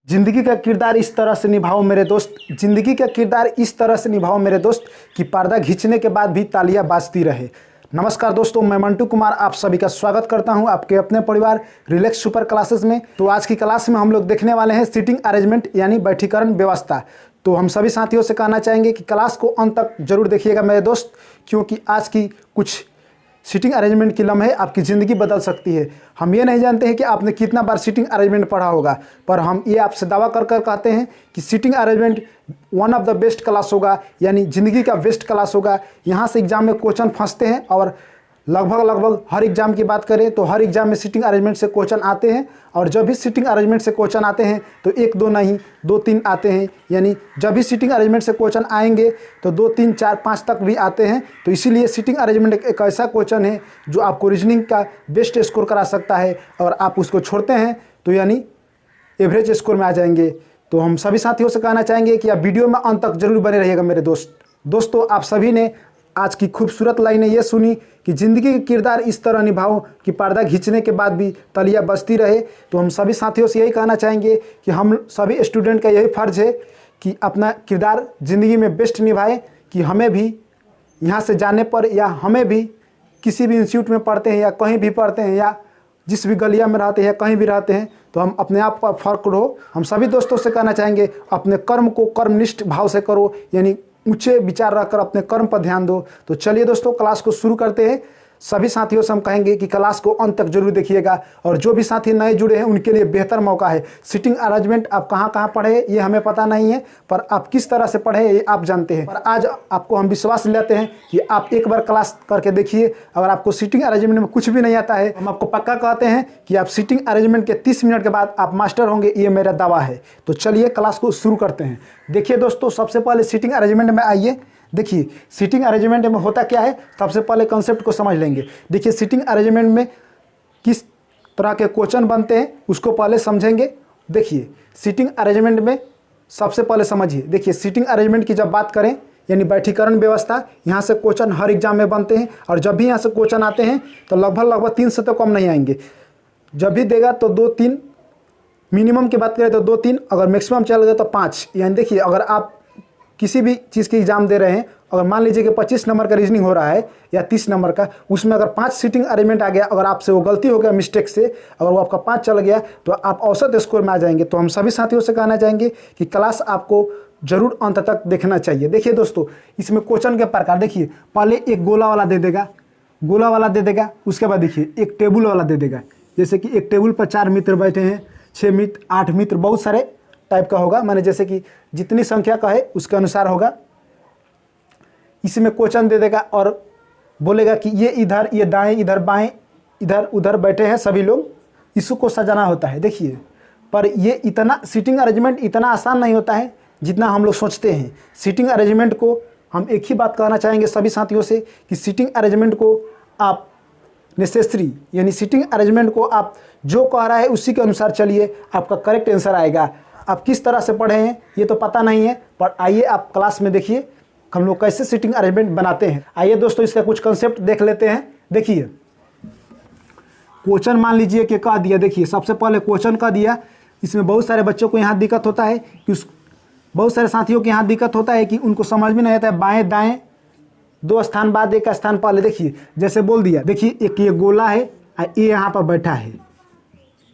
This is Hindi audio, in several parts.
जिंदगी का किरदार इस तरह से निभाओ मेरे दोस्त, जिंदगी का किरदार इस तरह से निभाओ मेरे दोस्त कि पर्दा खींचने के बाद भी तालियां बाजती रहे। नमस्कार दोस्तों, मैं मंटू कुमार आप सभी का स्वागत करता हूं आपके अपने परिवार रिलैक्स सुपर क्लासेस में। तो आज की क्लास में हम लोग देखने वाले हैं सीटिंग अरेंजमेंट यानी बैठीकरण व्यवस्था। तो हम सभी साथियों से कहना चाहेंगे कि क्लास को अंत तक जरूर देखिएगा मेरे दोस्त, क्योंकि आज की कुछ सीटिंग अरेंजमेंट की लम्हे आपकी ज़िंदगी बदल सकती है। हम ये नहीं जानते हैं कि आपने कितना बार सीटिंग अरेंजमेंट पढ़ा होगा, पर हम ये आपसे दावा कर कर कहते हैं कि seating arrangement one of the best class होगा, यानी ज़िंदगी का बेस्ट क्लास होगा। यहाँ से एग्ज़ाम में क्वेश्चन फंसते हैं और लगभग हर एग्ज़ाम की बात करें तो हर एग्ज़ाम में सीटिंग अरेंजमेंट से क्वेश्चन आते हैं। और जब भी सीटिंग अरेंजमेंट से क्वेश्चन आते हैं तो एक दो नहीं, दो तीन आते हैं। यानी जब भी सीटिंग अरेंजमेंट से क्वेश्चन आएंगे तो 2 3 4 5 तक भी आते हैं। तो इसीलिए सीटिंग अरेंजमेंट एक ऐसा क्वेश्चन है जो आपको रीजनिंग का बेस्ट स्कोर करा सकता है, और आप उसको छोड़ते हैं तो यानी एवरेज स्कोर में आ जाएंगे। तो हम सभी साथियों से कहना चाहेंगे कि आप वीडियो में अंत तक जरूर बने रहिएगा मेरे दोस्तों। आप सभी ने आज की खूबसूरत लाइनें ये सुनी कि ज़िंदगी का किरदार इस तरह निभाओ कि पर्दा खींचने के बाद भी तालियां बजती रहे। तो हम सभी साथियों से यही कहना चाहेंगे कि हम सभी स्टूडेंट का यही फ़र्ज़ है कि अपना किरदार ज़िंदगी में बेस्ट निभाएं, कि हमें भी यहाँ से जाने पर या हमें भी किसी भी इंस्टीट्यूट में पढ़ते हैं या कहीं भी पढ़ते हैं या जिस भी गलिया में रहते हैं या कहीं भी रहते हैं, तो हम अपने आप पर फर्क रहो। हम सभी दोस्तों से कहना चाहेंगे अपने कर्म को कर्मनिष्ठ भाव से करो, यानी ऊंचे विचार रखकर अपने कर्म पर ध्यान दो। तो चलिए दोस्तों, क्लास को शुरू करते हैं। सभी साथियों से हम कहेंगे कि क्लास को अंत तक जरूर देखिएगा, और जो भी साथी नए जुड़े हैं उनके लिए बेहतर मौका है। सीटिंग अरेंजमेंट आप कहाँ कहाँ पढ़े ये हमें पता नहीं है, पर आप किस तरह से पढ़े ये आप जानते हैं। पर आज आपको हम विश्वास दिलाते हैं कि आप एक बार क्लास करके देखिए। अगर आपको सीटिंग अरेंजमेंट में कुछ भी नहीं आता है, हम आपको पक्का कहते हैं कि आप सीटिंग अरेंजमेंट के 30 मिनट के बाद आप मास्टर होंगे, ये मेरा दावा है। तो चलिए क्लास को शुरू करते हैं। देखिए दोस्तों, सबसे पहले सीटिंग अरेंजमेंट में आइए। देखिए सीटिंग अरेंजमेंट में होता क्या है, सबसे पहले कॉन्सेप्ट को समझ लेंगे। देखिए सीटिंग अरेंजमेंट में किस तरह के क्वेश्चन बनते हैं उसको पहले समझेंगे। देखिए सीटिंग अरेंजमेंट में सबसे पहले समझिए। देखिए सीटिंग अरेंजमेंट की जब बात करें यानी बैठीकरण व्यवस्था, यहाँ से क्वेश्चन हर एग्जाम में बनते हैं, और जब भी यहाँ से क्वेश्चन आते हैं तो लगभग 3 से तो कम नहीं आएंगे। जब भी देगा तो 2 3, मिनिमम की बात करें तो 2 3, अगर मैक्सिमम चल गया तो 5। यानी देखिए अगर आप किसी भी चीज़ की एग्ज़ाम दे रहे हैं, अगर मान लीजिए कि 25 नंबर का रीजनिंग हो रहा है या 30 नंबर का, उसमें अगर 5 सीटिंग अरेंजमेंट आ गया, अगर आपसे वो गलती हो गया मिस्टेक से, अगर वो आपका 5 चल गया तो आप औसत स्कोर में आ जाएंगे। तो हम सभी साथियों से कहना चाहेंगे कि क्लास आपको जरूर अंत तक देखना चाहिए। देखिए दोस्तों, इसमें क्वेश्चन के प्रकार देखिए, पहले एक गोला वाला दे देगा, उसके बाद देखिए एक टेबल वाला दे देगा। जैसे कि एक टेबल पर 4 मित्र बैठे हैं, 6 मित्र, 8 मित्र, बहुत सारे टाइप का होगा, माने जैसे कि जितनी संख्या का है उसके अनुसार होगा। इसमें क्वेश्चन दे देगा और बोलेगा कि ये इधर, ये दाएं, इधर बाएं, इधर उधर बैठे हैं सभी लोग, इसको सजाना होता है। देखिए, पर ये इतना सीटिंग अरेंजमेंट इतना आसान नहीं होता है जितना हम लोग सोचते हैं। सीटिंग अरेंजमेंट को हम एक ही बात कहना चाहेंगे सभी साथियों से कि सीटिंग अरेंजमेंट को आप नेसेसरी, यानी सीटिंग अरेंजमेंट को आप जो कह रहा है उसी के अनुसार चलिए, आपका करेक्ट आंसर आएगा। आप किस तरह से पढ़े हैं ये तो पता नहीं है, पर आइए आप क्लास में देखिए हम लोग कैसे सीटिंग अरेंजमेंट बनाते हैं। आइए दोस्तों, इसका कुछ कंसेप्ट देख लेते हैं। देखिए क्वेश्चन मान लीजिए कि कह दिया। देखिए सबसे पहले क्वेश्चन कह दिया, इसमें बहुत सारे बच्चों को यहाँ दिक्कत होता है कि बहुत सारे साथियों के यहाँ दिक्कत होता है कि उनको समझ में नहीं आता है बाएँ दाएँ 2 स्थान बाद एक स्थान पहले। देखिए जैसे बोल दिया, देखिए एक ये गोला है और ए यहाँ पर बैठा है।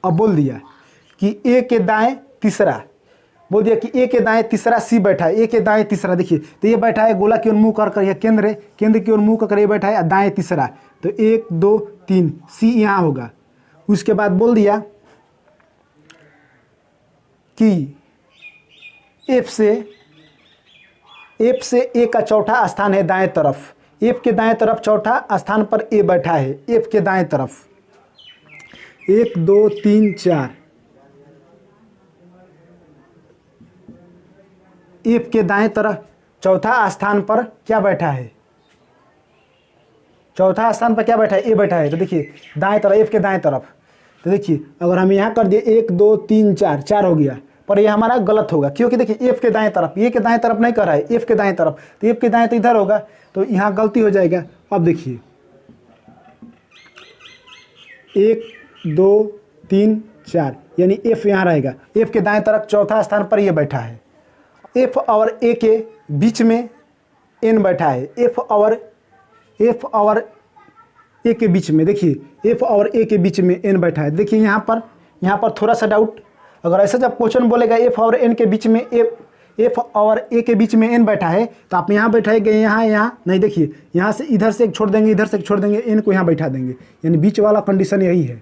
अब बोल दिया कि ए के दाएँ तीसरा, बोल दिया कि ए के दाएं तीसरा सी बैठा है, ए के दाएं तीसरा। देखिए तो ये बैठा है गोला की ओर मुंह कर यह केंद्र की ओर मुंह कर ये बैठा है दाएं तीसरा। तो 1 2 3 सी यहाँ होगा। उसके बाद बोल दिया कि एफ से ए का चौथा स्थान है दाएं तरफ, एफ के दाएं तरफ चौथा स्थान पर ए बैठा है, एफ के दाएं तरफ 1 2 3 4। एफ के दाएं तरफ चौथा स्थान पर क्या बैठा है, चौथा स्थान पर क्या बैठा है, ए बैठा है। तो देखिए दाएं तरफ, एफ के दाएं तरफ। तो देखिए अगर हम यहाँ कर दिए 1 2 3 4, 4 हो गया, पर ये हमारा गलत होगा क्योंकि देखिए एफ के दाएं तरफ, ए के दाएं तरफ नहीं कर रहा है, एफ के दाएं तरफ। तो एफ के दाएं तो इधर होगा, तो यहाँ गलती हो जाएगा। अब देखिए 1 2 3 4, यानी एफ यहाँ रहेगा, एफ के दाएं तरफ चौथा स्थान पर ये बैठा है। एफ और ए के बीच में एन बैठा है, एफ और ए के बीच में, देखिए एफ और ए के बीच में एन बैठा है। देखिए यहाँ पर थोड़ा सा डाउट, अगर ऐसा जब क्वेश्चन बोलेगा एफ और एन के बीच में एफ और ए के बीच में एन बैठा है, तो आप यहाँ बैठाएंगे, यहाँ नहीं, देखिए यहाँ से इधर से एक छोड़ देंगे, इधर से एक छोड़ देंगे, एन को यहाँ बैठा देंगे, यानी बीच वाला कंडीशन यही है।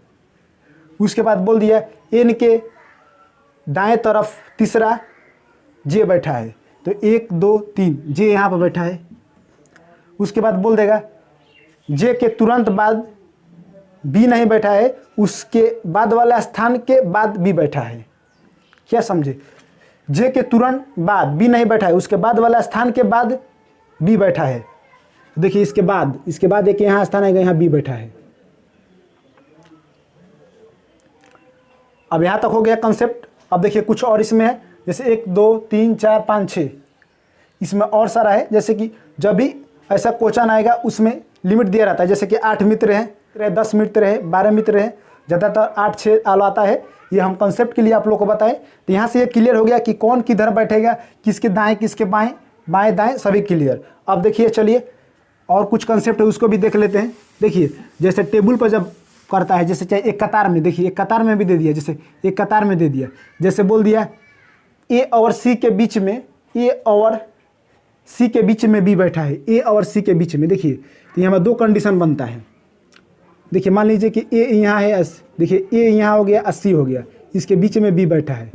उसके बाद बोल दिया एन के दाएं तरफ तीसरा जे बैठा है, तो 1 2 3 जे यहाँ पर बैठा है। उसके बाद बोल देगा जे के तुरंत बाद बी नहीं बैठा है, उसके बाद वाले स्थान के बाद बी बैठा है। क्या समझे? जे के तुरंत बाद बी नहीं बैठा है, उसके बाद वाला स्थान के बाद बी बैठा है। देखिए इसके बाद एक यहाँ स्थान आएगा, यहाँ बी बैठा है। अब यहाँ तक हो गया कंसेप्ट। अब देखिए कुछ और इसमें है, जैसे 1 2 3 4 5 6 इसमें और सारा है। जैसे कि जब भी ऐसा क्वेश्चन आएगा उसमें लिमिट दिया रहता है, जैसे कि 8 मित्र हैं, 10 मित्र हैं, 12 मित्र हैं, ज़्यादातर 8 6 आता है। ये हम कंसेप्ट के लिए आप लोग को बताएं। तो यहाँ से ये क्लियर हो गया कि कौन किधर बैठेगा, किसके दाएं किसके बाएं, बाएं दाएं सभी क्लियर। अब देखिए चलिए और कुछ कंसेप्ट है उसको भी देख लेते हैं। देखिए जैसे टेबल पर जब करता है, जैसे चाहे एक कतार में, देखिए एक कतार में भी दे दिया, जैसे एक कतार में दे दिया, जैसे बोल दिया ए और सी के बीच में, ए और सी के बीच में बी बैठा है, ए और सी के बीच में। देखिए तो यहाँ पर 2 कंडीशन बनता है। देखिए मान लीजिए कि ए यहाँ है, देखिए ए यहाँ हो गया, 80 हो गया, इसके बीच में बी बैठा है।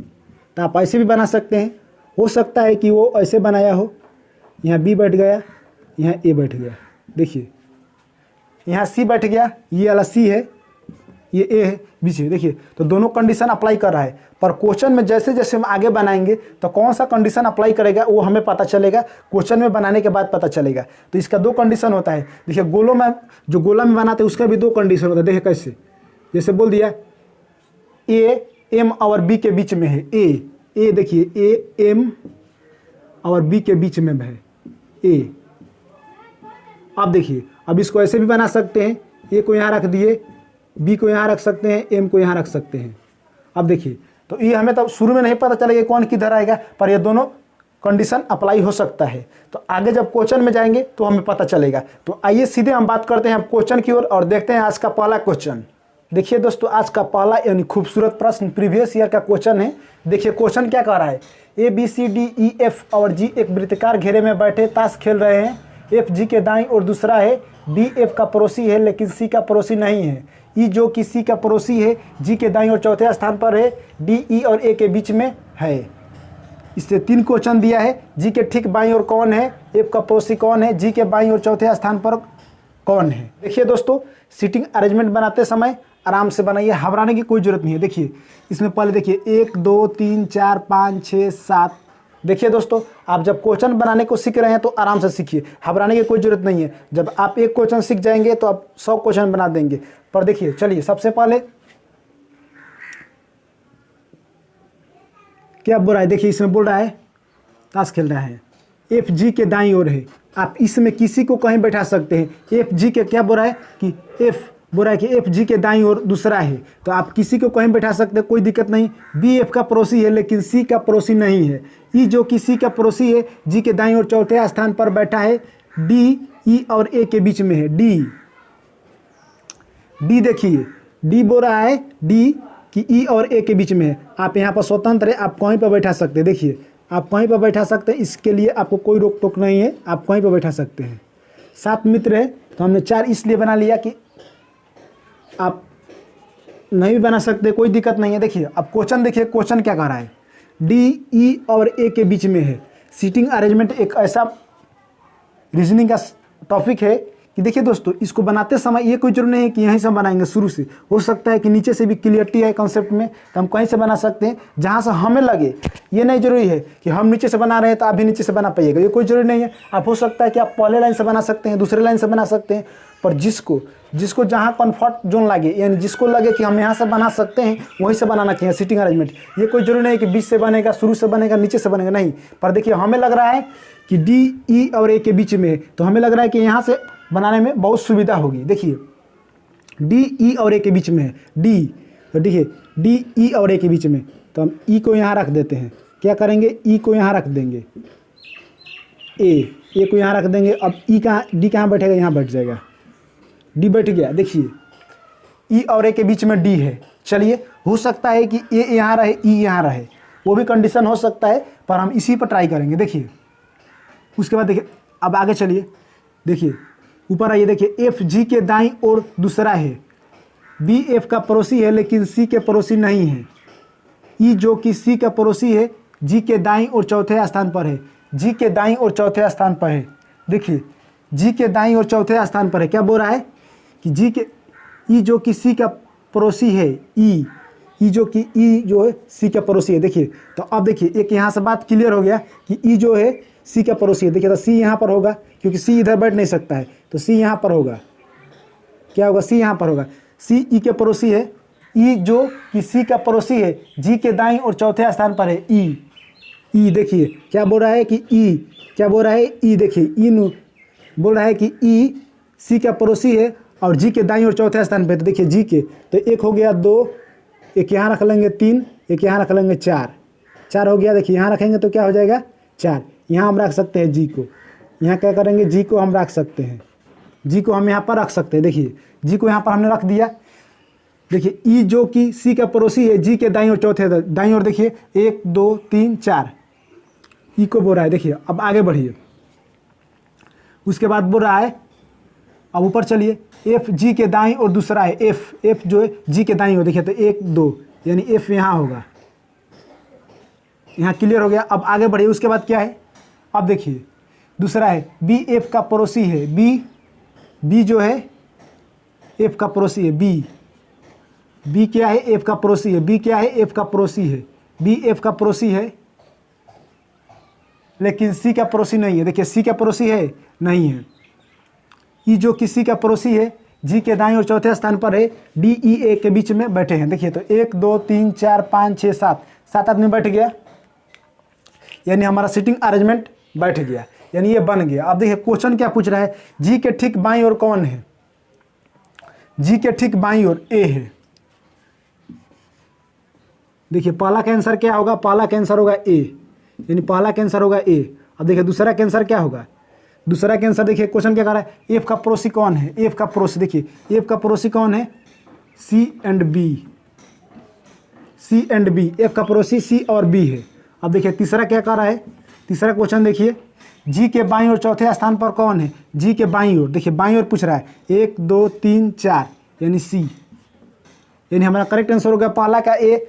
तो आप ऐसे भी बना सकते हैं, हो सकता है कि वो ऐसे बनाया हो, यहाँ बी बैठ गया, यहाँ ए बैठ गया। देखिए यहाँ सी बैठ गया, ये वाला सी है, ये ए है बीच में। देखिए तो दोनों कंडीशन अप्लाई कर रहा है, पर क्वेश्चन में जैसे जैसे हम आगे बनाएंगे तो कौन सा कंडीशन अप्लाई करेगा वो हमें पता चलेगा, क्वेश्चन में बनाने के बाद पता चलेगा। तो इसका 2 कंडीशन होता है। देखिए जो गोला में बनाते हैं उसका भी 2 कंडीशन होता है। देखिए कैसे, जैसे बोल दिया ए एम और बी के बीच में है, ए देखिए ए एम और बी के बीच में है ए। अब देखिए अब इसको ऐसे भी बना सकते हैं, ए को यहाँ रख दिए, बी को यहाँ रख सकते हैं, एम को यहाँ रख सकते हैं। अब देखिए तो ये हमें तब शुरू में नहीं पता चलेगा कौन किधर आएगा, पर ये दोनों कंडीशन अप्लाई हो सकता है। तो आगे जब क्वेश्चन में जाएंगे तो हमें पता चलेगा। तो आइए सीधे हम बात करते हैं क्वेश्चन की ओर और देखते हैं आज का पहला क्वेश्चन। देखिए दोस्तों आज का पहला यानी खूबसूरत प्रश्न प्रीवियस ईयर का क्वेश्चन है। देखिए क्वेश्चन क्या कह रहा है, A B C D E F और जी एक वृत्ताकार घेरे में बैठे ताश खेल रहे हैं। एफ जी के दाईं और दूसरा है, बी एफ का पड़ोसी है लेकिन सी का पड़ोसी नहीं है। ई जो कि सी का पड़ोसी है, जी के दाईं और चौथे स्थान पर है, डी ई और ए के बीच में है। इससे 3 क्वेश्चन दिया है। जी के ठीक बाईं ओर कौन है, एफ का पड़ोसी कौन है, जी के बाईं और चौथे स्थान पर कौन है। देखिए दोस्तों सीटिंग अरेंजमेंट बनाते समय आराम से बनाइए, घबराने की कोई ज़रूरत नहीं है। देखिए इसमें पहले देखिए 1 2 3 4 5 6 7। देखिए दोस्तों आप जब क्वेश्चन बनाने को सीख रहे हैं तो आराम से सीखिए, घबराने की कोई ज़रूरत नहीं है। जब आप एक क्वेश्चन सीख जाएंगे तो आप 100 क्वेश्चन बना देंगे। पर देखिए चलिए सबसे पहले क्या बोल रहा है, देखिए इसमें बोल रहा है ताश खेल रहा है, एफ जी के दाईं ओर है। आप इसमें किसी को कहीं बैठा सकते हैं। एफ जी के क्या बोल रहा है कि एफ बोल रहा है कि एफ जी के दाईं ओर दूसरा है, तो आप किसी को कहीं बैठा सकते हैं, कोई दिक्कत नहीं। बी एफ का पड़ोसी है लेकिन सी का पड़ोसी नहीं है। ई जो कि सी का पड़ोसी है, जी के दाईं ओर चौथे स्थान पर बैठा है। डी ई और ए के बीच में है। डी देखिए डी बोल रहा है डी कि ई और ए के बीच में है। आप यहाँ पर स्वतंत्र है, आप कहीं पर बैठा सकते हैं। देखिए आप कहीं पर बैठा सकते हैं, इसके लिए आपको कोई रोक टोक नहीं है, आप कहीं पर बैठा सकते हैं। 7 मित्र है तो हमने 4 इसलिए बना लिया कि आप नहीं भी बना सकते, कोई दिक्कत नहीं है। देखिए अब क्वेश्चन देखिए, क्वेश्चन क्या कह रहा है, डी ई और ए के बीच में है। सीटिंग अरेंजमेंट एक ऐसा रीजनिंग का टॉपिक है कि देखिए दोस्तों इसको बनाते समय ये कोई जरूरी नहीं है कि यहीं से बनाएंगे शुरू से, हो सकता है कि नीचे से भी क्लियरिटी है कंसेप्ट में तो हम कहीं से बना सकते हैं जहाँ से हमें लगे। ये नहीं जरूरी है कि हम नीचे से बना रहे हैं तो आप भी नीचे से बना पाइएगा, ये कोई जरूरी नहीं है। आप हो सकता है कि आप पहले लाइन से बना सकते हैं, दूसरे लाइन से बना सकते हैं, पर जिसको जहाँ कंफर्ट जोन लगे, यानी जिसको लगे कि हम यहाँ से बना सकते हैं वहीं से बनाना चाहिए सीटिंग अरेंजमेंट। ये कोई जरूरी नहीं है कि बीच से बनेगा, शुरू से बनेगा, नीचे से बनेगा, नहीं। पर देखिए हमें लग रहा है कि डी ई और ए के बीच में है तो हमें लग रहा है कि यहाँ से बनाने में बहुत सुविधा होगी। देखिए डी ई और ए के बीच में है डी, तो देखिए डी ई और ए के बीच में, तो हम ई को यहाँ रख देते हैं। क्या करेंगे, ई को यहाँ रख देंगे, ए को यहाँ रख देंगे। अब ई कहाँ, डी कहाँ बैठेगा, यहाँ बैठ जाएगा, डी बैठ गया। देखिए ई और ए के बीच में डी है। चलिए, हो सकता है कि ए यहाँ रहे, ई यहाँ रहे, वो भी कंडीशन हो सकता है, पर हम इसी पर ट्राई करेंगे। देखिए उसके बाद देखिए, अब आगे चलिए, देखिए ऊपर आइए, देखिए एफ जी के दाईं ओर दूसरा है, बी एफ का पड़ोसी है लेकिन सी के पड़ोसी नहीं है, ई जो कि सी का पड़ोसी है जी के दाईं ओर चौथे स्थान पर है, जी के दाईं ओर चौथे स्थान पर है। देखिए जी के दाईं ओर चौथे स्थान पर है। क्या बोल रहा है कि जी के ई जो कि सी का पड़ोसी है, ई जो कि ई जो है सी का पड़ोसी है। देखिए तो अब देखिए एक यहाँ से बात क्लियर हो गया कि ई जो है सी का पड़ोसी है। देखिए तो सी यहाँ पर होगा, क्योंकि सी इधर बैठ नहीं सकता है, तो सी यहाँ पर होगा। क्या होगा, सी यहाँ पर होगा। सी ई के पड़ोसी है, ई जो कि सी का पड़ोसी है, जी के दाईं और चौथे स्थान पर है ई। देखिए क्या बोल रहा है कि ई, क्या बोल रहा है ई, देखिए ई बोल रहा है कि ई सी का पड़ोसी है और जी के दाईं और चौथे स्थान पे। तो देखिए जी के, तो एक हो गया 2, एक यहाँ रख लेंगे 3, एक यहाँ रख लेंगे 4 हो गया। देखिए यहाँ रखेंगे तो क्या हो जाएगा 4। यहाँ हम रख सकते हैं जी को, यहाँ क्या करेंगे जी को हम रख सकते हैं, जी को हम यहाँ पर रख सकते हैं। देखिए जी को यहाँ पर हमने रख दिया। देखिए ई जो कि सी का पड़ोसी है जी के दाईं और चौथे दाईं ओर, देखिए 1 2 3 4 ई को बोल रहा है। देखिए अब आगे बढ़िए, उसके बाद बोल रहा है, अब ऊपर चलिए, एफ जी के दाईं और दूसरा है, एफ जो है जी के दाईं ओर। देखिए तो 1 2 यानी एफ यहाँ होगा, यहाँ क्लियर हो गया। अब आगे बढ़िए, उसके बाद क्या है, अब देखिए दूसरा है बी एफ का पड़ोसी है, बी जो है एफ का पड़ोसी है, बी क्या है, एफ का पड़ोसी है, बी क्या है, एफ का पड़ोसी है, बी एफ का पड़ोसी है लेकिन सी का पड़ोसी नहीं है। देखिए सी का पड़ोसी है नहीं है। ई जो कि सी का पड़ोसी है जी के दाईं और चौथे स्थान पर है, डी ई ए के बीच में बैठे हैं। देखिए तो 1 2 3 4 5 6 7 आदमी बैठ गया, यानी हमारा सीटिंग अरेंजमेंट बैठ गया, यानी ये बन गया। अब देखिए क्वेश्चन क्या पूछ रहा है, जी के ठीक बाईं ओर कौन है, जी के ठीक बाईं ओर ए है। देखिए पहला का आंसर क्या होगा, पहला का आंसर होगा ए, यानी पहला का आंसर होगा ए। अब देखिए दूसरा का आंसर क्या होगा, दूसरा का आंसर देखिए क्वेश्चन क्या कर रहा है, एफ का पड़ोसी कौन है, एफ का पड़ोसी, देखिए एफ का पड़ोसी कौन है, सी एंड बी, एफ का पड़ोसी सी और बी है। अब देखिए तीसरा क्या कर रहा है, तीसरा क्वेश्चन देखिए, जी के बाईं ओर चौथे स्थान पर कौन है, जी के बाईं ओर, देखिए बाईं ओर पूछ रहा है, 1 2 3 4 यानी सी, यानी हमारा करेक्ट आंसर होगा पहला का ए,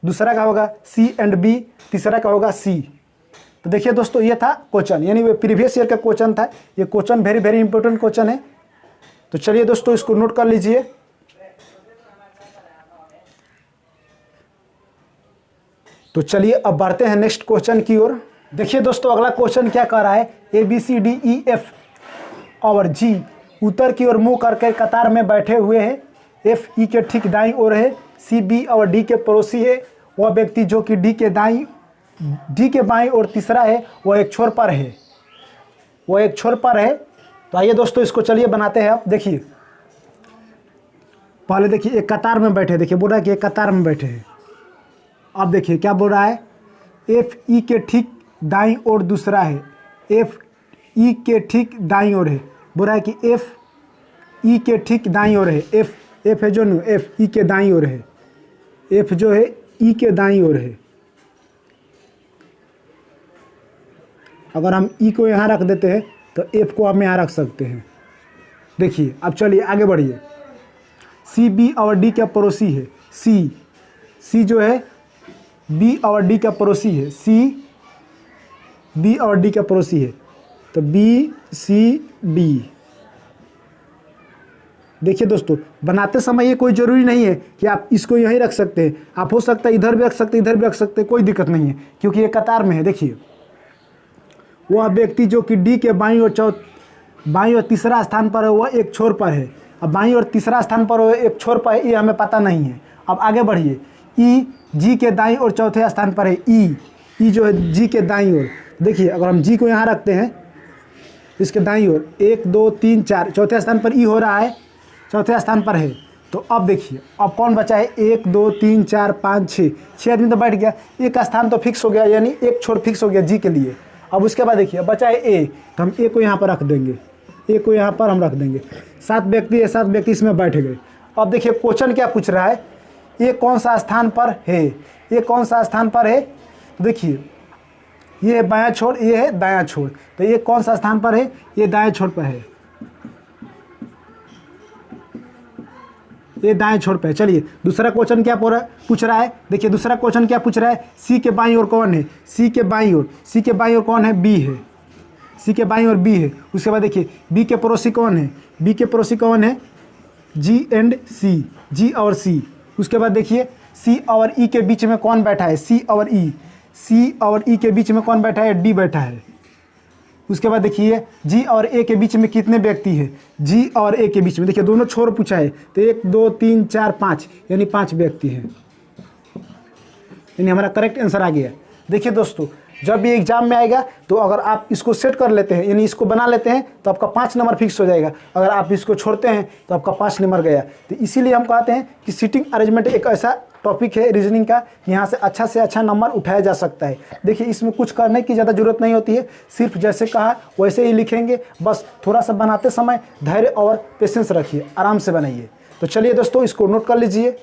दूसरा का होगा सी एंड बी, तीसरा का होगा सी। तो देखिए दोस्तों ये था क्वेश्चन, यानी वो प्रीवियस ईयर का क्वेश्चन था। ये question very very important question है। तो चलिए दोस्तों इसको नोट कर लीजिए। तो चलिए अब बढ़ते हैं नेक्स्ट क्वेश्चन की ओर। देखिए दोस्तों अगला क्वेश्चन क्या कह रहा है, A B C D E F और जी उत्तर की ओर मुंह करके कतार में बैठे हुए हैं। एफ ई के ठीक दाईं ओर है, सी बी और डी के पड़ोसी है। वह व्यक्ति जो कि डी के बाईं और तीसरा है, वह एक छोर पर है, वह एक छोर पर है। तो आइए दोस्तों इसको चलिए बनाते हैं। अब देखिए पहले देखिए एक कतार में बैठे, देखिए बोल रहा है कि एक कतार में बैठे हैं। अब देखिए क्या बोल रहा है, एफ ई के ठीक दाईं ओर दूसरा है, एफ ई के ठीक दाईं ओर है। बोल रहा है कि एफ ई के ठीक दाईं ओर है, एफ है जो नो, एफ ई के दाईं ओर है, एफ जो है ई के दाईं ओर है। अगर हम ई को यहाँ रख देते हैं तो एफ को हम यहाँ रख सकते हैं। देखिए अब चलिए आगे बढ़िए, सी बी और डी का पड़ोसी है, सी जो है बी और डी का पड़ोसी है, सी बी और डी का पड़ोसी है, तो बी सी डी। देखिए दोस्तों बनाते समय ये कोई ज़रूरी नहीं है कि आप इसको यहीं रख सकते हैं, आप हो सकता है इधर भी रख सकते, इधर भी रख सकते, कोई दिक्कत नहीं है क्योंकि ये कतार में है। देखिए वह व्यक्ति जो कि डी के बाईं और तीसरा स्थान पर है, वह एक छोर पर है। अब बाईं और तीसरा स्थान पर वह एक छोर पर है, ये हमें पता नहीं है। अब आगे बढ़िए, ई जी के दाईं और चौथे स्थान पर है, ई जो है जी के दाईं ओर। देखिए अगर हम जी को यहाँ रखते हैं इसके दाईं ओर, 1 2 3 4 चौथे स्थान पर ई हो रहा है, चौथे स्थान पर है, तो अब देखिए अब कौन बचा है, 1 2 3 4 5 6, 6 आदमी तो बैठ गया, एक स्थान तो फिक्स हो गया, यानी एक छोर फिक्स हो गया जी के लिए। अब उसके बाद देखिए बचा है ए, तो हम ए को यहाँ पर रख देंगे, ए को यहाँ पर हम रख देंगे। 7 व्यक्ति है, 7 व्यक्ति इसमें बैठ गए। अब देखिए क्वेश्चन क्या पूछ रहा है, ये कौन सा स्थान पर है, ये कौन सा स्थान पर है। देखिए ये है बायां छोर, ये है दायां छोर, तो ये कौन सा स्थान पर है, ये दाएं छोर पर है, ये दाएं छोर पे है। चलिए दूसरा क्वेश्चन क्या पूछ रहा है, देखिए दूसरा क्वेश्चन क्या पूछ रहा है, सी के बाईं ओर कौन है, सी के बाईं ओर, सी के बाईं ओर कौन है, बी है, सी के बाईं ओर बी है। उसके बाद देखिए बी के पड़ोसी कौन है, बी के पड़ोसी कौन है, जी एंड सी, जी और सी। उसके बाद देखिए सी और ई के बीच में कौन बैठा है, सी और ई, सी और ई के बीच में कौन बैठा है, डी बैठा है। उसके बाद देखिए जी और ए के बीच में कितने व्यक्ति हैं, जी और ए के बीच में देखिए दोनों छोर पूछा है, तो 1 2 3 4 5 यानी 5 व्यक्ति हैं, यानी हमारा करेक्ट आंसर आ गया। देखिए दोस्तों जब भी एग्जाम में आएगा तो अगर आप इसको सेट कर लेते हैं, यानी इसको बना लेते हैं, तो आपका 5 नंबर फिक्स हो जाएगा। अगर आप इसको छोड़ते हैं तो आपका 5 नंबर गया। तो इसीलिए हम कहते हैं कि सीटिंग अरेंजमेंट एक ऐसा टॉपिक है रीजनिंग का, यहाँ से अच्छा नंबर उठाया जा सकता है। देखिए इसमें कुछ करने की ज़्यादा ज़रूरत नहीं होती है, सिर्फ जैसे कहा वैसे ही लिखेंगे, बस थोड़ा सा बनाते समय धैर्य और पेशेंस रखिए, आराम से बनाइए। तो चलिए दोस्तों इसको नोट कर लीजिए।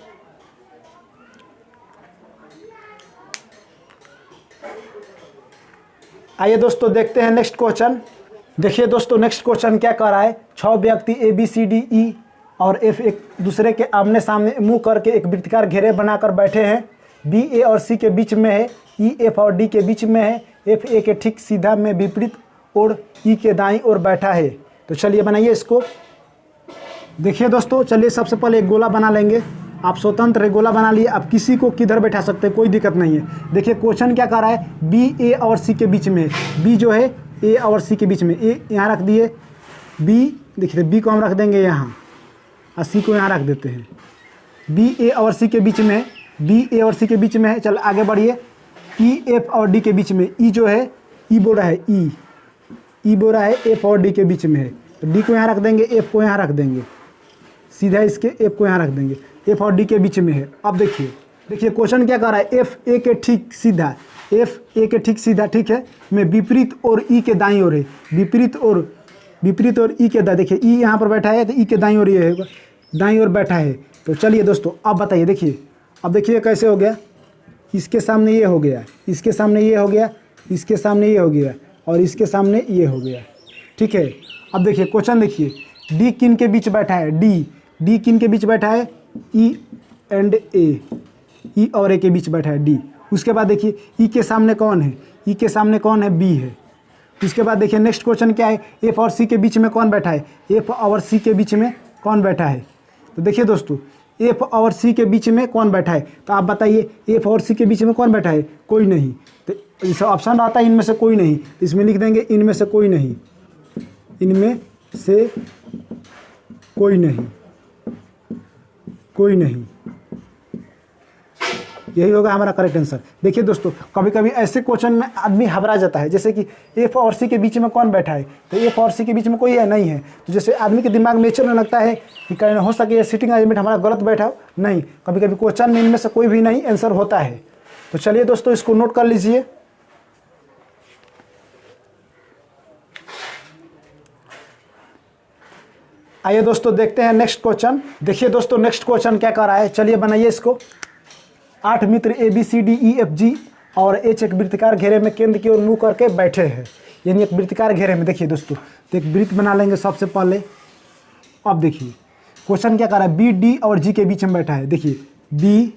आइए दोस्तों देखते हैं नेक्स्ट क्वेश्चन। देखिए दोस्तों नेक्स्ट क्वेश्चन क्या कह रहा है, 6 व्यक्ति ए बी सी डी ई और एफ एक दूसरे के आमने सामने मुंह करके एक वृत्ताकार घेरे बनाकर बैठे हैं। बी ए और सी के बीच में है, ई एफ और डी के बीच में है, एफ ए के ठीक सीधा में विपरीत और ई के दाईं ओर बैठा है। तो चलिए बनाइए इसको। देखिए दोस्तों चलिए सबसे पहले एक गोला बना लेंगे। आप स्वतंत्र गोला बना लिए, आप किसी को किधर बैठा सकते हैं, कोई दिक्कत नहीं है। देखिए क्वेश्चन क्या कर रहा है, बी ए और सी के बीच में, बी जो है ए और सी के बीच में, ए यहाँ रख दिए, बी देखिए बी को हम रख देंगे यहाँ और सी को यहाँ रख देते हैं। बी ए और सी के बीच में, बी ए और सी के बीच में है। चल आगे बढ़िए, ई एफ और डी के बीच में, ई जो है ई बोल रहा है, ई बोल रहा है एफ और डी के बीच में है, तो डी को यहाँ रख देंगे, एफ को यहाँ रख देंगे, सीधा इसके एफ को यहाँ रख देंगे, एफ और डी के बीच में है। अब देखिए क्वेश्चन क्या कर रहा है, एफ ए के ठीक सीधा, एफ ए के ठीक सीधा ठीक है में विपरीत और ई के दाईं ओर है, विपरीत और ई के दाईं, देखिए ई यहाँ पर बैठा है तो ई के दाईं ओर ये है, दाईं ओर बैठा है। तो चलिए दोस्तों अब बताइए, देखिए अब देखिए कैसे हो गया, इसके सामने ये हो गया, इसके सामने ये हो गया, इसके सामने ये हो गया और इसके सामने ये हो गया, ठीक है। अब देखिए क्वेश्चन देखिए, डी किन के बीच बैठा है, डी किन के बीच बैठा है, ई एंड ए, ई और ए के बीच बैठा है डी। उसके बाद देखिए ई के सामने कौन है, ई के सामने कौन है, बी है। उसके बाद देखिए नेक्स्ट क्वेश्चन क्या है, एफ और सी के बीच में कौन बैठा है, एफ और सी के बीच में कौन बैठा है। तो देखिए दोस्तों एफ और सी के बीच में कौन बैठा है, तो आप बताइए एफ और सी के बीच में कौन बैठा है, कोई नहीं। तो इस ऑप्शन आता है इनमें से कोई नहीं, इसमें लिख देंगे इनमें से कोई नहीं, इनमें से कोई नहीं, कोई नहीं, यही होगा हमारा करेक्ट आंसर। देखिए दोस्तों कभी कभी ऐसे क्वेश्चन में आदमी घबरा जाता है, जैसे कि एफ और सी के बीच में कौन बैठा है, तो एफ और सी के बीच में कोई है नहीं है, तो जैसे आदमी के दिमाग में नेचर में लगता है कि कहीं हो सके ये सीटिंग अरेंजमेंट हमारा गलत बैठा हो, नहीं, कभी कभी क्वेश्चन में इनमें से कोई भी नहीं आंसर होता है। तो चलिए दोस्तों इसको नोट कर लीजिए। आइए दोस्तों देखते हैं नेक्स्ट क्वेश्चन। देखिए दोस्तों नेक्स्ट क्वेश्चन क्या कर रहा है, चलिए बनाइए इसको। 8 मित्र A B C D E F G और एच एक वृत्ताकार घेरे में केंद्र की ओर मुंह करके बैठे हैं, यानी एक वृत्ताकार घेरे में। देखिए दोस्तों तो एक वृत्त बना लेंगे सबसे पहले। अब देखिए क्वेश्चन क्या कर रहा है, बी डी और जी के बीच में बैठा है, देखिए बी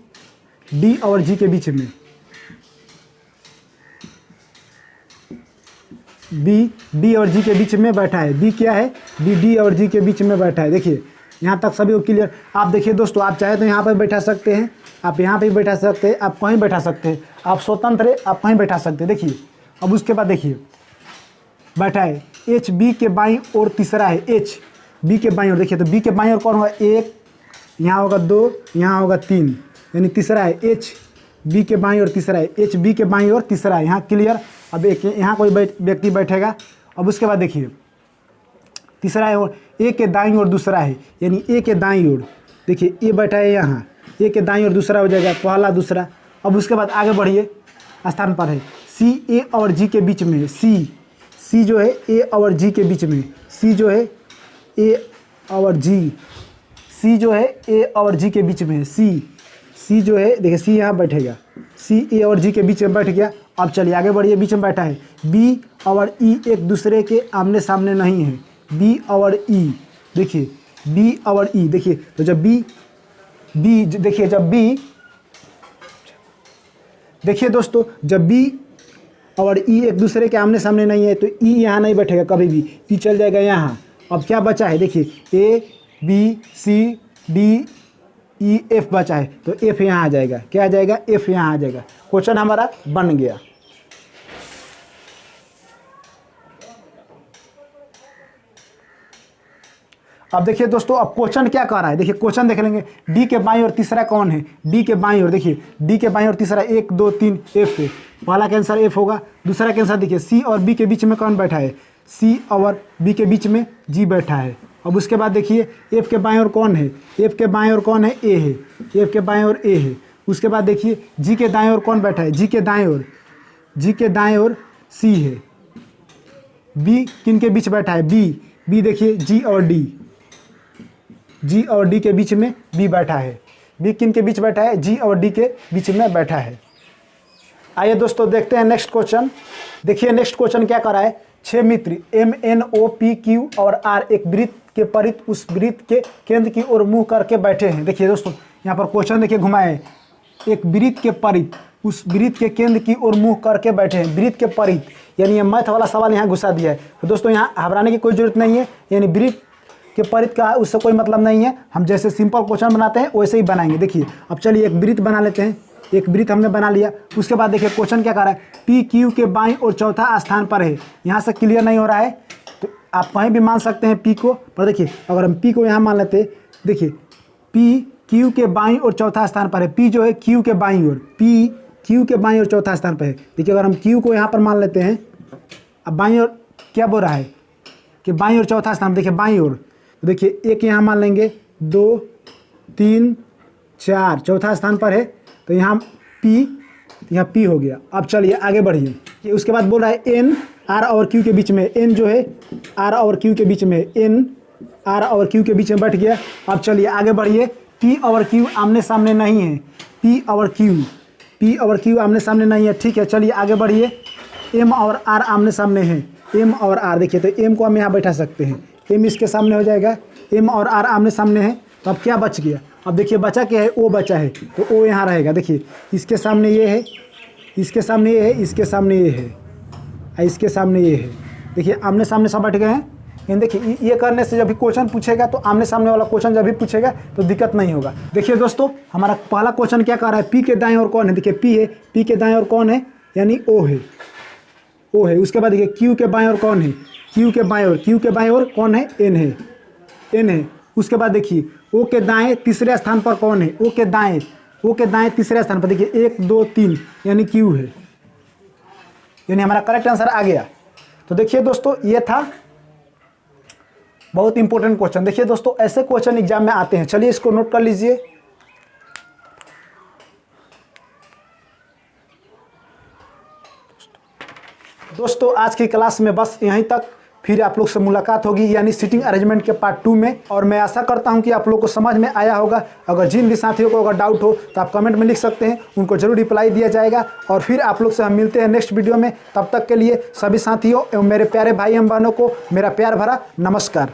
डी और जी के बीच में, बी डी और जी के बीच में बैठा है, बी क्या है, बी डी और जी के बीच में बैठा है। देखिए यहाँ तक सभी को क्लियर। आप देखिए दोस्तों आप चाहे तो यहाँ पर बैठा सकते हैं, आप यहाँ पे भी बैठा सकते हैं, आप कहीं बैठा सकते हैं, आप स्वतंत्र है, आप कहीं बैठा सकते हैं। देखिए अब उसके बाद देखिए बैठा है एच बी के बाईं और तीसरा है एच बी के बाईं ओर। देखिए तो बी के बाईं ओर कौन होगा, 1, यहाँ होगा 2, यहाँ होगा 3, यानी तीसरा है एच बी के बाईं ओर तीसरा है, एच बी के बाईं ओर तीसरा है, यहाँ क्लियर। अब एक यहाँ कोई व्यक्ति बैठेगा। अब उसके बाद देखिए तीसरा है और ए के दाईं ओर दूसरा है, यानी ए के दाईं ओर, देखिए ए बैठा है यहाँ, ए के दाईं ओर दूसरा हो जाएगा, पहला दूसरा। अब उसके बाद आगे बढ़िए, स्थान पर है सी ए और जी के बीच में, सी जो है ए और जी के बीच में, सी जो है ए और जी, सी जो है ए और जी के बीच में है, सी जो है देखिए सी यहाँ बैठेगा, सी ए और जी के बीच में बैठ गया। अब चलिए आगे बढ़िए, बीच में बैठा है बी और ई एक दूसरे के आमने सामने नहीं है, बी और ई, देखिए बी और ई, देखिए तो जब बी देखिए जब बी, देखिए दोस्तों जब बी और ई एक दूसरे के आमने सामने नहीं है तो ई यहाँ नहीं बैठेगा कभी भी, ई चल जाएगा यहाँ। अब क्या बचा है देखिए A B C D E F बचा है, तो एफ यहाँ आ जाएगा, क्या आ जाएगा, एफ यहाँ आ जाएगा। क्वेश्चन हमारा बन गया। अब देखिए दोस्तों, अब क्वेश्चन क्या कह रहा है, देखिए क्वेश्चन देख लेंगे। डी के बाईं ओर तीसरा कौन है, डी के बाईं ओर, देखिए डी के बाईं ओर तीसरा 1 2 3 एफ है, पहला का आंसर एफ होगा। दूसरा का आंसर देखिए सी और बी के बीच में कौन बैठा है, सी और बी के बीच में जी बैठा है। अब उसके बाद देखिए एफ के बाईं ओर कौन है, एफ के बाईं ओर कौन है, ए है, एफ के बाईं ओर ए है। उसके बाद देखिए जी के दाएं ओर कौन बैठा है, जी के दाएं ओर, जी के दाएं ओर सी है। बी किन के बीच बैठा है, बी देखिए जी और डी, जी और डी के बीच में बी बैठा है। बी किन के बीच बैठा है, जी और डी के बीच में बैठा है। आइए दोस्तों देखते हैं नेक्स्ट क्वेश्चन। देखिए नेक्स्ट क्वेश्चन क्या कर रहा है, 6 मित्र M N O P Q और आर एक वृत्त के परित उस वृत्त के केंद्र की ओर मुंह करके बैठे हैं। देखिए दोस्तों यहाँ पर क्वेश्चन देखिए घुमाए, एक वृत्त के परित उस वृत्त के केंद्र की ओर मुंह करके बैठे हैं। वृत्त के परित यानी ये मैथ वाला सवाल यहाँ घुसा दिया है। तो दोस्तों यहाँ घबराने की कोई जरूरत नहीं है, यानी वृत्त के परित का उससे कोई मतलब नहीं है। हम जैसे सिंपल क्वेश्चन बनाते हैं वैसे ही बनाएंगे। देखिए अब चलिए एक वृत्त बना लेते हैं, एक वृत्त हमने बना लिया। उसके बाद देखिए क्वेश्चन क्या कर रहा है, पी क्यू के बाईं और चौथा स्थान पर है। यहाँ से क्लियर नहीं हो रहा है तो आप कहीं भी मान सकते हैं पी को, पर देखिए अगर हम पी को यहाँ मान लेते हैं, देखिए पी क्यू के बाईं और चौथा स्थान पर है। पी जो है क्यू के बाईं ओर, पी क्यू के बाईं और चौथा स्थान पर है। देखिए अगर हम क्यू को यहाँ पर मान लेते हैं, अब बाईं ओर क्या बोल रहा है कि बाईं ओर चौथा स्थान, देखिए बाईं ओर, तो देखिए एक यहाँ मान लेंगे, 2 3 4 चौथा स्थान पर है, तो यहाँ पी हो गया। अब चलिए आगे बढ़िए। उसके बाद बोल रहा है एन आर और क्यू के बीच में, एन जो है आर और क्यू के बीच में, एन आर और क्यू के बीच में बैठ गया। अब चलिए आगे बढ़िए, पी और क्यू आमने सामने नहीं है, पी और क्यू आमने सामने नहीं है, ठीक है। चलिए आगे बढ़िए, एम और आर आमने सामने हैं, एम और आर, देखिए तो एम को हम यहाँ बैठा सकते हैं, एम इसके सामने हो जाएगा, एम और आर आमने सामने हैं। तो अब क्या बच गया, अब देखिए बचा क्या है, ओ बचा है, तो ओ यहाँ रहेगा। देखिए इसके सामने ये है, इसके सामने ये है, इसके सामने ये है, इसके सामने ये है। देखिए आमने सामने सब बैठ गए हैं। यानी देखिए ये करने से जब भी क्वेश्चन पूछेगा तो आमने सामने वाला क्वेश्चन जब भी पूछेगा तो दिक्कत नहीं होगा। देखिए दोस्तों हमारा पहला क्वेश्चन क्या कर रहा है, पी के दाएं ओर कौन है, देखिए पी है, पी के दाएं ओर कौन है, यानी ओ है, ओ है। उसके बाद देखिए क्यू के बाएं ओर कौन है, क्यू के बाएं ओर कौन है, एन है, एन है। उसके बाद देखिए ओ के दाएं तीसरे स्थान पर कौन है, ओ के दाएं तीसरे स्थान पर देखिए 1 2 3 यानी क्यू है, यानी हमारा करेक्ट आंसर आ गया। तो देखिए दोस्तों ये था बहुत इंपॉर्टेंट क्वेश्चन। देखिए दोस्तों ऐसे क्वेश्चन एग्जाम में आते हैं, चलिए इसको नोट कर लीजिए। दोस्तों आज की क्लास में बस यहीं तक, फिर आप लोग से मुलाकात होगी यानी सीटिंग अरेंजमेंट के पार्ट 2 में। और मैं आशा करता हूं कि आप लोग को समझ में आया होगा। अगर जिन भी साथियों को अगर डाउट हो तो आप कमेंट में लिख सकते हैं, उनको जरूर रिप्लाई दिया जाएगा। और फिर आप लोग से हम मिलते हैं नेक्स्ट वीडियो में। तब तक के लिए सभी साथियों एवं मेरे प्यारे भाई एवं बहनों को मेरा प्यार भरा नमस्कार।